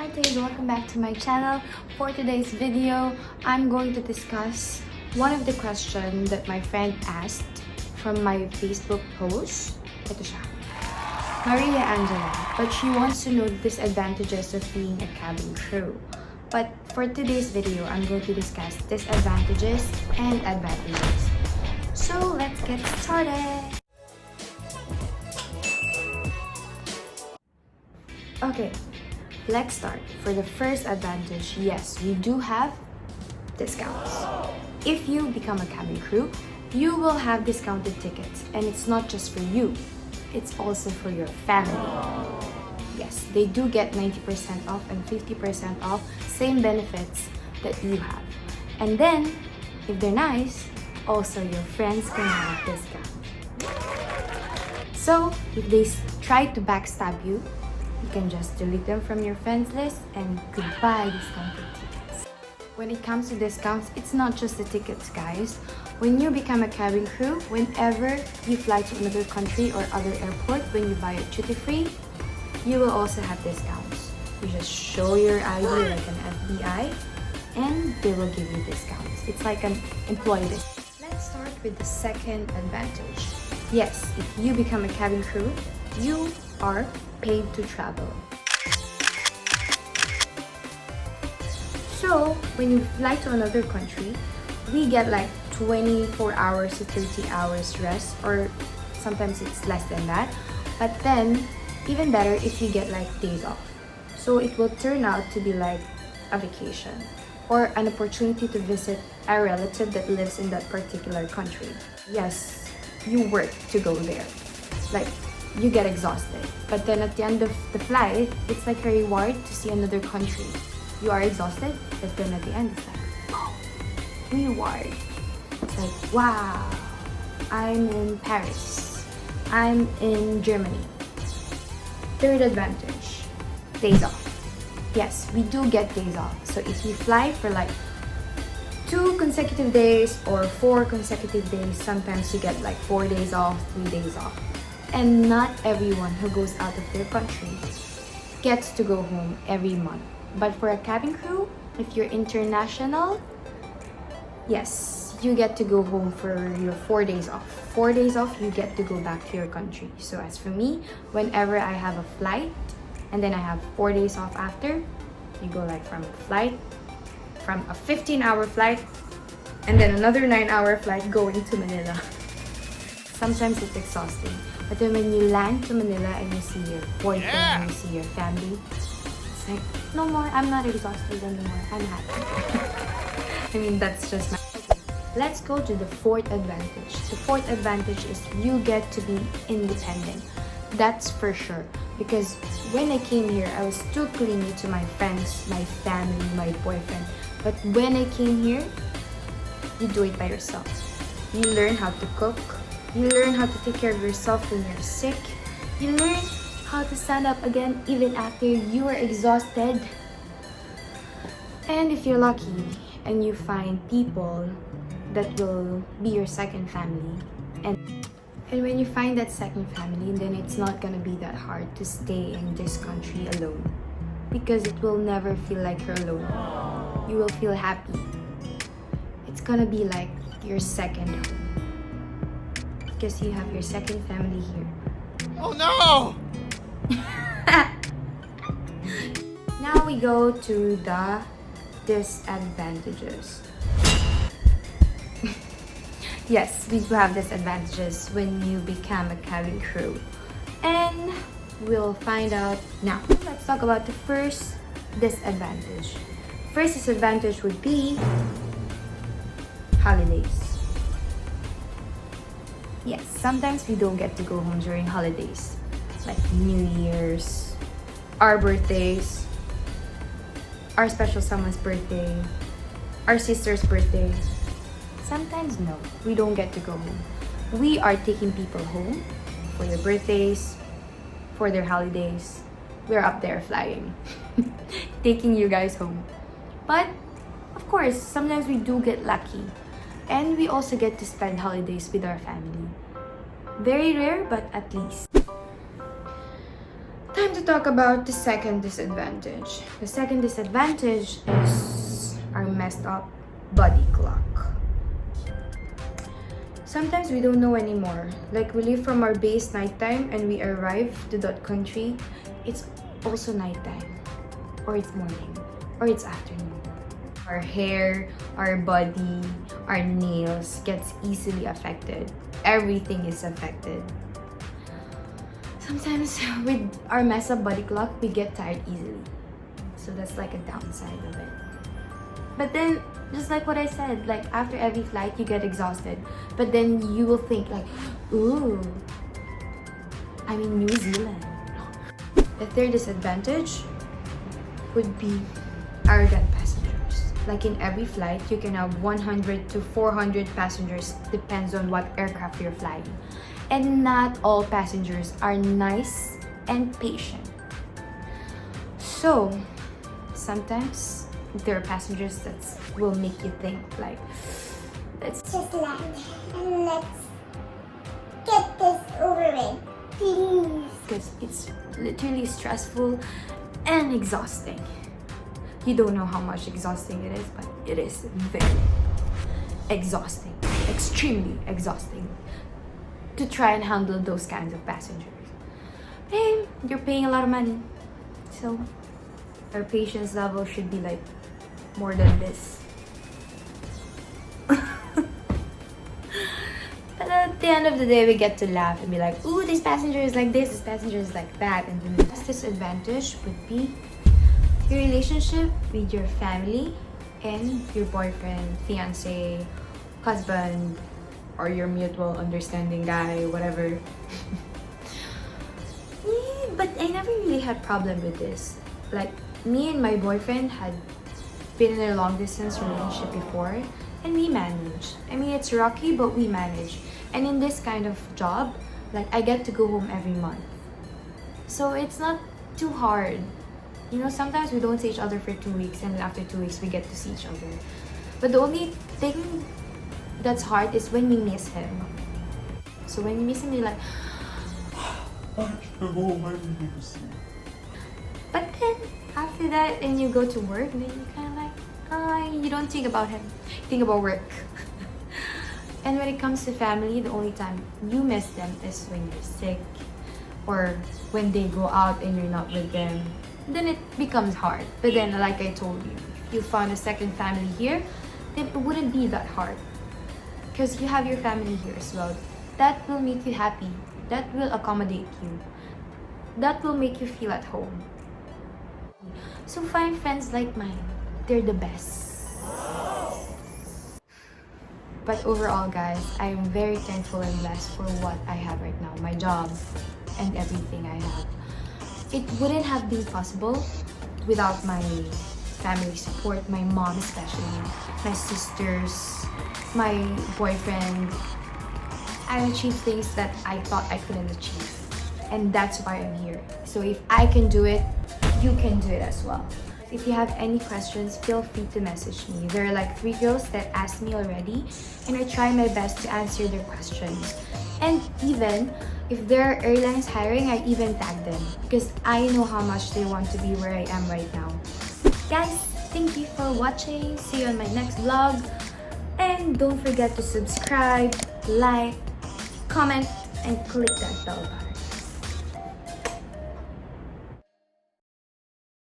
Martes, welcome back to my channel. For today's video, I'm going to discuss one of the questions that my friend asked from my Facebook post. Ito siya. Maria Angela, but she wants to know the disadvantages of being a cabin crew. But for today's video, I'm going to discuss disadvantages and advantages. So let's get started. Okay, let's start. For the first advantage, yes, we do have discounts. If you become a cabin crew, you will have discounted tickets, and it's not just for you, it's also for your family. Yes, they do get 90% off and 50% off, same benefits that you have. And then, if they're nice, also your friends can have a discount. So, if they try to backstab you, you can just delete them from your friends list and goodbye discounted tickets. When it comes to discounts, it's not just the tickets, guys. When you become a cabin crew, whenever you fly to another country or other airport, when you buy it duty-free, you will also have discounts. You just show your ID like an FBI and they will give you discounts. It's like an employee discount. Let's start with the second advantage. Yes, if you become a cabin crew, you are paid to travel. So, when you fly to another country, we get like 24 hours to 30 hours rest, or sometimes it's less than that. But then, even better if you get like days off. So it will turn out to be like a vacation or an opportunity to visit a relative that lives in that particular country. Yes, you work to go there. Like, you get exhausted. But then at the end of the flight, it's like a reward to see another country. You are exhausted, but then at the end, it's like, oh, reward. It's like, wow, I'm in Paris. I'm in Germany. Third advantage, days off. Yes, we do get days off. So if you fly for like 2 consecutive days or 4 consecutive days, sometimes you get like 4 days off, 3 days off. And not everyone who goes out of their country gets to go home every month. But for a cabin crew, if you're international, yes, you get to go home for your 4 days off. 4 days off, you get to go back to your country. So as for me, whenever I have a flight and then I have 4 days off after, you go like from a 15-hour flight and then another 9-hour flight going to Manila. Sometimes it's exhausting. But then when you land to Manila and you see your boyfriend, and you see your family, it's like, no more, I'm not exhausted anymore. I'm happy. I mean, that's just my... Let's go to the fourth advantage. The fourth advantage is you get to be independent. That's for sure. Because when I came here, I was too clingy to my friends, my family, my boyfriend. But when I came here, you do it by yourself. You learn how to cook. You learn how to take care of yourself when you're sick. You learn how to stand up again even after you are exhausted. And if you're lucky and you find people that will be your second family, and when you find that second family, then it's not gonna be that hard to stay in this country alone, because it will never feel like you're alone. You will feel happy. It's gonna be like your second home, because you have your second family here. Oh no! Now we go to the disadvantages. Yes, we do have disadvantages when you become a cabin crew. And we'll find out now. Let's talk about the first disadvantage. First disadvantage would be holidays. Yes, sometimes we don't get to go home during holidays, like New Year's, our birthdays, our special someone's birthday, our sister's birthday. Sometimes no, we don't get to go home. We are taking people home for their birthdays, for their holidays. We're up there flying, taking you guys home. But of course, sometimes we do get lucky. And we also get to spend holidays with our family. Very rare, but at least. Time to talk about the second disadvantage. The second disadvantage is our messed up body clock. Sometimes we don't know anymore. Like we leave from our base nighttime and we arrive to that country, it's also nighttime, or it's morning, or it's afternoon. Our hair, our body, our nails gets easily affected. Everything is affected. Sometimes with our messed up body clock, we get tired easily. So that's like a downside of it. But then, just like what I said, like after every flight, you get exhausted. But then you will think like, ooh, I'm in New Zealand. The third disadvantage would be arrogant passengers. Like in every flight, you can have 100 to 400 passengers, depends on what aircraft you're flying. And not all passengers are nice and patient. So, sometimes there are passengers that will make you think like, let's just land and let's get this over with, please. Because it's literally stressful and exhausting. You don't know how much exhausting it is, but it is very exhausting, extremely exhausting to try and handle those kinds of passengers. And you're paying a lot of money, so our patience level should be like more than this. But at the end of the day, we get to laugh and be like, ooh, this passenger is like this passenger is like that. And then the disadvantage would be your relationship with your family and your boyfriend, fiance, husband, or your mutual understanding guy, whatever. But I never really had problem with this. Like, me and my boyfriend had been in a long distance relationship before, and we managed. I mean, it's rocky, but we manage. And in this kind of job, like, I get to go home every month. So it's not too hard. You know, sometimes we don't see each other for 2 weeks, and then after 2 weeks, we get to see each other. But the only thing that's hard is when we miss him. So when you miss him, you're like, I can't go home, I need to see. but then after that, and you go to work, then you kind of like, you don't think about him, you think about work. And when it comes to family, the only time you miss them is when you're sick, or when they go out and you're not with them. Then it becomes hard. But then, like I told you, if you found a second family here, then it wouldn't be that hard, because you have your family here as well. That will make you happy. That will accommodate you. That will make you feel at home. So find friends like mine. They're the best. But overall, guys, I am very thankful and blessed for what I have right now. My job and everything I have. It wouldn't have been possible without my family support, my mom especially, my sisters, my boyfriend. I achieved things that I thought I couldn't achieve. And that's why I'm here. So if I can do it, you can do it as well. If you have any questions, feel free to message me. There are like 3 girls that asked me already, and I try my best to answer their questions. And even if there are airlines hiring, I even tag them because I know how much they want to be where I am right now. Guys, thank you for watching. See you on my next vlog. And don't forget to subscribe, like, comment, and click that bell button.